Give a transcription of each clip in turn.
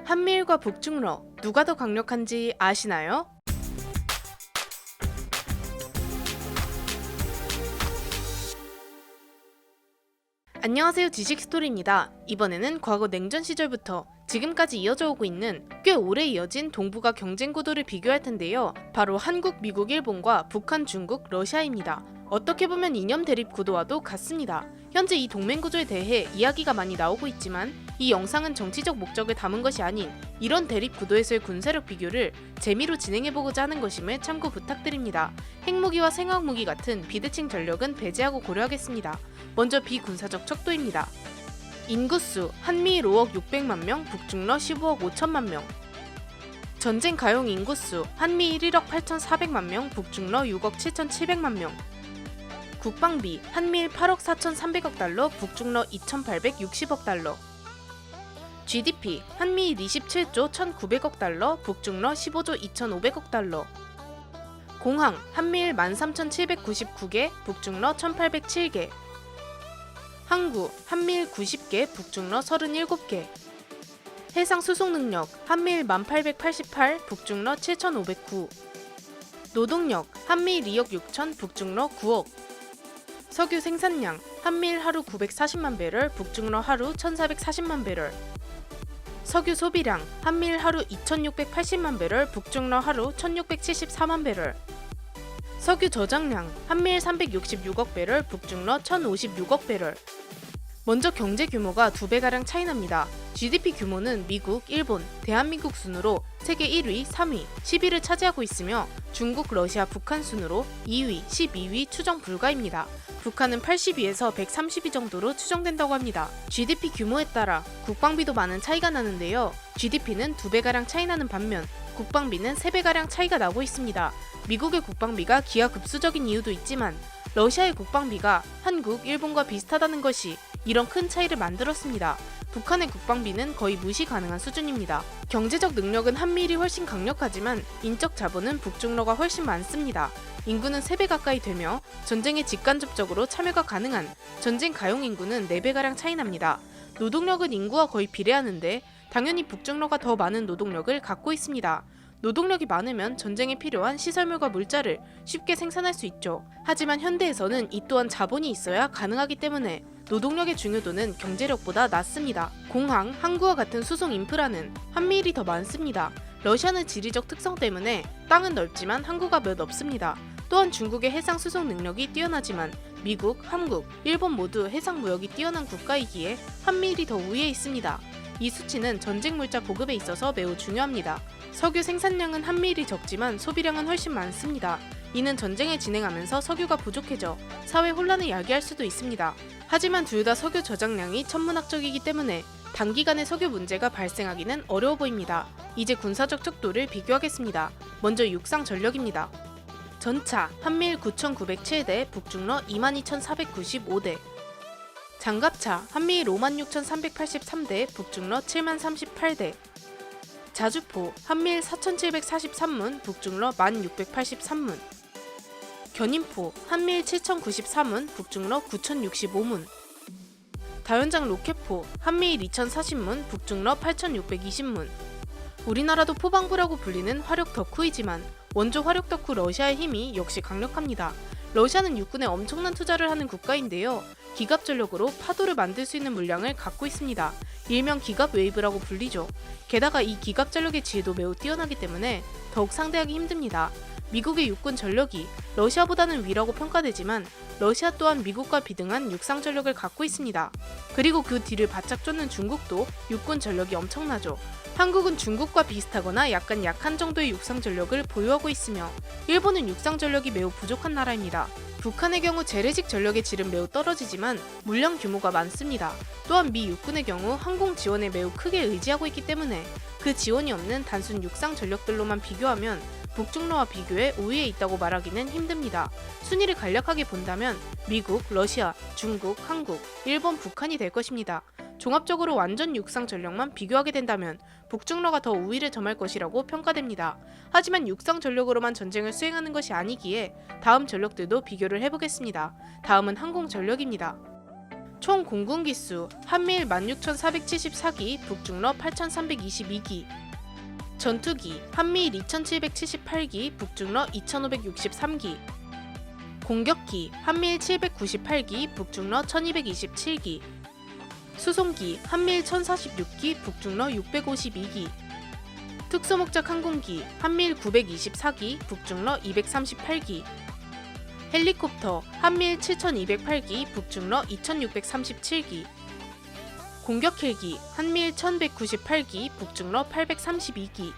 한미일과 북중러 누가 더 강력한지 아시나요? 안녕하세요, 지식스토리입니다. 이번에는 과거 냉전 시절부터 지금까지 이어져 오고 있는 꽤 오래 이어진 동북아 경쟁 구도를 비교할 텐데요. 바로 한국, 미국, 일본과 북한, 중국, 러시아입니다. 어떻게 보면 이념 대립 구도와도 같습니다. 현재 이 동맹 구조에 대해 이야기가 많이 나오고 있지만 이 영상은 정치적 목적을 담은 것이 아닌 이런 대립 구도에서의 군사력 비교를 재미로 진행해보고자 하는 것임을 참고 부탁드립니다. 핵무기와 생화학무기 같은 비대칭 전력은 배제하고 고려하겠습니다. 먼저 비군사적 척도입니다. 인구수 한미일 5억 600만 명, 북중러 15억 5천만 명. 전쟁 가용 인구수 한미일 1억 8,400만 명, 북중러 6억 7,700만 명. 국방비 한미일 8억 4,300억 달러, 북중러 2,860억 달러. GDP 한미일 27조 1,900억 달러, 북중러 15조 2,500억 달러. 공항 한미일 13,799개, 북중러 1,807개. 항구 한미일 90개, 북중러 37개. 해상 수송 능력 한미일 1888, 북중러 7509. 노동력 한미일 2억 6천, 북중러 9억. 석유 생산량 한미일 하루 940만 배럴, 북중러 하루 1440만 배럴. 석유 소비량 한미일 하루 2680만 배럴, 북중러 하루 1674만 배럴. 석유 저장량 한미일 366억 배럴, 북중러 1056억 배럴. 먼저 경제 규모가 2배가량 차이 납니다. GDP 규모는 미국, 일본, 대한민국 순으로 세계 1위, 3위, 10위를 차지하고 있으며 중국, 러시아, 북한 순으로 2위, 12위 추정 불가입니다. 북한은 80위에서 130위 정도로 추정된다고 합니다. GDP 규모에 따라 국방비도 많은 차이가 나는데요. GDP는 2배가량 차이 나는 반면 국방비는 3배가량 차이가 나고 있습니다. 미국의 국방비가 기하급수적인 이유도 있지만 러시아의 국방비가 한국, 일본과 비슷하다는 것이 이런 큰 차이를 만들었습니다. 북한의 국방비는 거의 무시 가능한 수준입니다. 경제적 능력은 한미일이 훨씬 강력하지만 인적 자본은 북중러가 훨씬 많습니다. 인구는 3배 가까이 되며 전쟁에 직간접적으로 참여가 가능한 전쟁 가용 인구는 4배가량 차이 납니다. 노동력은 인구와 거의 비례하는데 당연히 북중러가 더 많은 노동력을 갖고 있습니다. 노동력이 많으면 전쟁에 필요한 시설물과 물자를 쉽게 생산할 수 있죠. 하지만 현대에서는 이 또한 자본이 있어야 가능하기 때문에 노동력의 중요도는 경제력보다 낮습니다. 공항, 항구와 같은 수송 인프라는 한미일이 더 많습니다. 러시아는 지리적 특성 때문에 땅은 넓지만 항구가 몇 없습니다. 또한 중국의 해상 수송 능력이 뛰어나지만 미국, 한국, 일본 모두 해상 무역이 뛰어난 국가이기에 한미일이 더 우위에 있습니다. 이 수치는 전쟁 물자 보급에 있어서 매우 중요합니다. 석유 생산량은 한미일이 적지만 소비량은 훨씬 많습니다. 이는 전쟁을 진행하면서 석유가 부족해져 사회 혼란을 야기할 수도 있습니다. 하지만 둘 다 석유 저장량이 천문학적이기 때문에 단기간에 석유 문제가 발생하기는 어려워 보입니다. 이제 군사적 척도를 비교하겠습니다. 먼저 육상 전력입니다. 전차 한미일 9,907대, 북중러 22,495대. 장갑차 한미일 56,383대, 북중러 7038대. 자주포 한미일 4,743문, 북중러 1,683문. 견인포 한미일 7,093문, 북중러 9,065문. 다연장 로켓포 한미일 2,040문, 북중러 8,620문. 우리나라도 포방부라고 불리는 화력 덕후이지만 원조 화력 덕후 러시아의 힘이 역시 강력합니다. 러시아는 육군에 엄청난 투자를 하는 국가인데요. 기갑 전력으로 파도를 만들 수 있는 물량을 갖고 있습니다. 일명 기갑 웨이브라고 불리죠. 게다가 이 기갑 전력의 지혜도 매우 뛰어나기 때문에 더욱 상대하기 힘듭니다. 미국의 육군 전력이 러시아보다는 위라고 평가되지만 러시아 또한 미국과 비등한 육상 전력을 갖고 있습니다. 그리고 그 뒤를 바짝 쫓는 중국도 육군 전력이 엄청나죠. 한국은 중국과 비슷하거나 약간 약한 정도의 육상 전력을 보유하고 있으며 일본은 육상 전력이 매우 부족한 나라입니다. 북한의 경우 재래식 전력의 질은 매우 떨어지지만 물량 규모가 많습니다. 또한 미 육군의 경우 항공 지원에 매우 크게 의지하고 있기 때문에 그 지원이 없는 단순 육상 전력들로만 비교하면 북중러와 비교해 우위에 있다고 말하기는 힘듭니다. 순위를 간략하게 본다면 미국, 러시아, 중국, 한국, 일본, 북한이 될 것입니다. 종합적으로 완전 육상 전력만 비교하게 된다면 북중러가 더 우위를 점할 것이라고 평가됩니다. 하지만 육상 전력으로만 전쟁을 수행하는 것이 아니기에 다음 전력들도 비교를 해보겠습니다. 다음은 항공 전력입니다. 총 공군기수 한미일 16,474기, 북중러 8,322기. 전투기 한미일 2,778기, 북중러 2,563기. 공격기 한미일 798기, 북중러 1,227기. 수송기 한미일 1,046기, 북중러 652기. 특수목적 항공기 한미일 924기, 북중러 238기. 헬리콥터 한미일 7,208기, 북중러 2,637기. 공격 헬기 한미일 1,198기, 북중러 832기.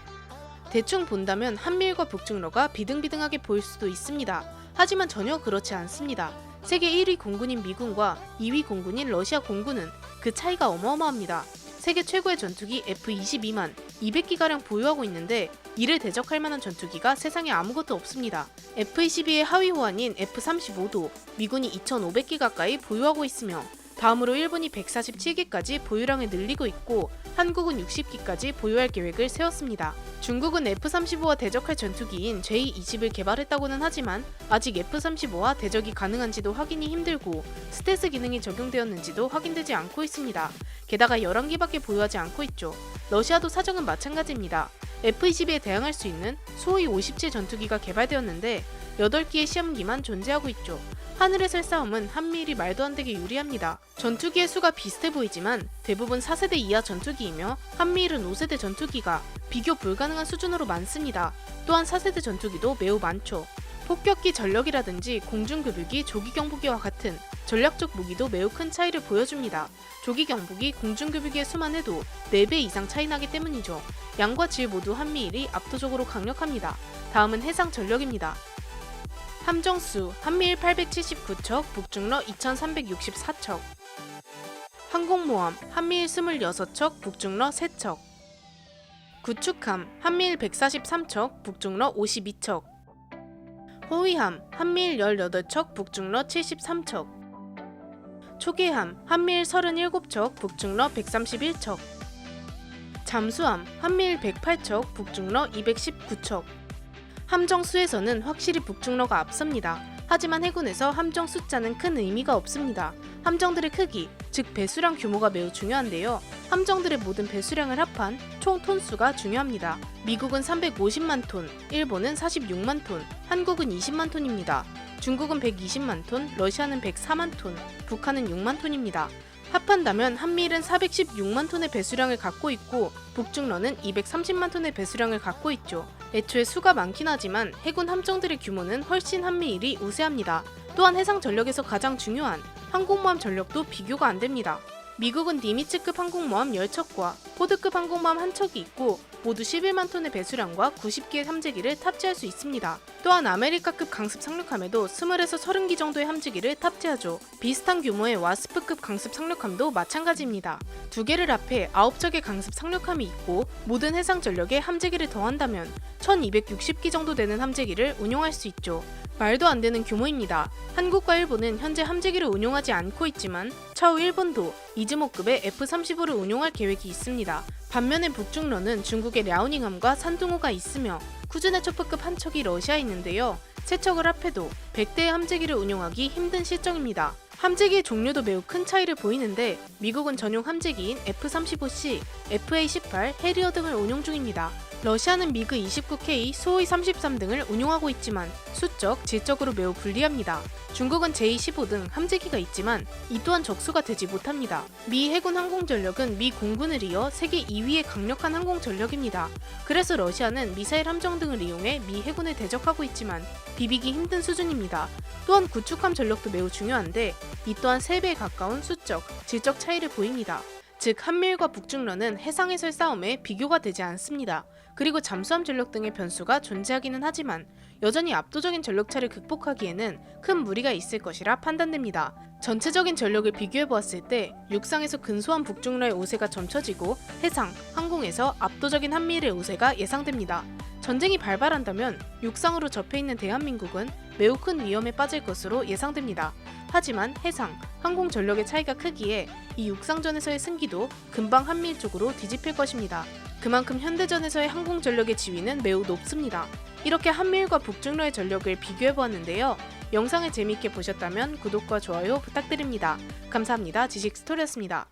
대충 본다면 한미일과 북중러가 비등비등하게 보일 수도 있습니다. 하지만 전혀 그렇지 않습니다. 세계 1위 공군인 미군과 2위 공군인 러시아 공군은 그 차이가 어마어마합니다. 세계 최고의 전투기 F-22만 200기가량 보유하고 있는데 이를 대적할 만한 전투기가 세상에 아무것도 없습니다. F-22의 하위 호환인 F-35도 미군이 2,500기 가까이 보유하고 있으며 다음으로 일본이 147기까지 보유량을 늘리고 있고 한국은 60기까지 보유할 계획을 세웠습니다. 중국은 F-35와 대적할 전투기인 J-20을 개발했다고는 하지만 아직 F-35와 대적이 가능한지도 확인이 힘들고 스텔스 기능이 적용되었는지도 확인되지 않고 있습니다. 게다가 11기밖에 보유하지 않고 있죠. 러시아도 사정은 마찬가지입니다. F-22에 대항할 수 있는 소위 57 전투기가 개발되었는데 8기의 시험기만 존재하고 있죠. 하늘에서의 싸움은 한미일이 말도 안 되게 유리합니다. 전투기의 수가 비슷해 보이지만 대부분 4세대 이하 전투기이며 한미일은 5세대 전투기가 비교 불가능한 수준으로 많습니다. 또한 4세대 전투기도 매우 많죠. 폭격기 전력이라든지 공중급유기, 조기경보기와 같은 전략적 무기도 매우 큰 차이를 보여줍니다. 조기경보기, 공중급유기의 수만 해도 4배 이상 차이 나기 때문이죠. 양과 질 모두 한미일이 압도적으로 강력합니다. 다음은 해상 전력입니다. 함정수 한미일 879척, 북중러 2364척. 항공모함 한미일 26척, 북중러 3척. 구축함 한미일 143척, 북중러 52척. 호위함 한미일 18척, 북중러 73척. 초계함 한미일 37척, 북중러 131척. 잠수함 한미일 108척, 북중러 219척. 함정수에서는 확실히 북중러가 앞섭니다. 하지만 해군에서 함정 숫자는 큰 의미가 없습니다. 함정들의 크기, 즉 배수량 규모가 매우 중요한데요. 함정들의 모든 배수량을 합한 총 톤수가 중요합니다. 미국은 350만 톤, 일본은 46만 톤, 한국은 20만 톤입니다. 중국은 120만 톤, 러시아는 104만 톤, 북한은 6만 톤입니다. 합한다면 한미일은 416만 톤의 배수량을 갖고 있고 북중러는 230만 톤의 배수량을 갖고 있죠. 애초에 수가 많긴 하지만 해군 함정들의 규모는 훨씬 한미일이 우세합니다. 또한 해상 전력에서 가장 중요한 항공모함 전력도 비교가 안 됩니다. 미국은 니미츠급 항공모함 10척과 포드급 항공모함 1척이 있고 모두 11만 톤의 배수량과 90기의 함재기를 탑재할 수 있습니다. 또한 아메리카급 강습 상륙함에도 20에서 30기 정도의 함재기를 탑재하죠. 비슷한 규모의 와스프급 강습 상륙함도 마찬가지입니다. 두 개를 합해 9척의 강습 상륙함이 있고 모든 해상 전력에 함재기를 더한다면 1260기 정도 되는 함재기를 운용할 수 있죠. 말도 안 되는 규모입니다. 한국과 일본은 현재 함재기를 운용하지 않고 있지만 차후 일본도 이즈모급의 F-35를 운용할 계획이 있습니다. 반면에 북중러는 중국의 랴오닝함과 산둥호가 있으며 쿠즈네 초프급 한 척이 러시아에 있는데요. 세 척을 합해도 100대의 함재기를 운용하기 힘든 실정입니다. 함재기의 종류도 매우 큰 차이를 보이는데 미국은 전용 함재기인 F-35C, FA-18, 해리어 등을 운용 중입니다. 러시아는 미그 29K, 수호이 33 등을 운용하고 있지만 수적, 질적으로 매우 불리합니다. 중국은 J-15 등 함재기가 있지만 이 또한 적수가 되지 못합니다. 미 해군 항공전력은 미 공군을 이어 세계 2위의 강력한 항공전력입니다. 그래서 러시아는 미사일 함정 등을 이용해 미 해군을 대적하고 있지만 비비기 힘든 수준입니다. 또한 구축함 전력도 매우 중요한데 이 또한 3배에 가까운 수적, 질적 차이를 보입니다. 즉 한미일과 북중러는 해상에서의 싸움에 비교가 되지 않습니다. 그리고 잠수함 전력 등의 변수가 존재하기는 하지만 여전히 압도적인 전력차를 극복하기에는 큰 무리가 있을 것이라 판단됩니다. 전체적인 전력을 비교해보았을 때 육상에서 근소한 북중러의 우세가 점쳐지고 해상, 항공에서 압도적인 한미일의 우세가 예상됩니다. 전쟁이 발발한다면 육상으로 접해있는 대한민국은 매우 큰 위험에 빠질 것으로 예상됩니다. 하지만 해상, 항공 전력의 차이가 크기에 이 육상전에서의 승기도 금방 한미일 쪽으로 뒤집힐 것입니다. 그만큼 현대전에서의 항공 전력의 지위는 매우 높습니다. 이렇게 한미일과 북중러의 전력을 비교해보았는데요. 영상을 재미있게 보셨다면 구독과 좋아요 부탁드립니다. 감사합니다. 지식스토리였습니다.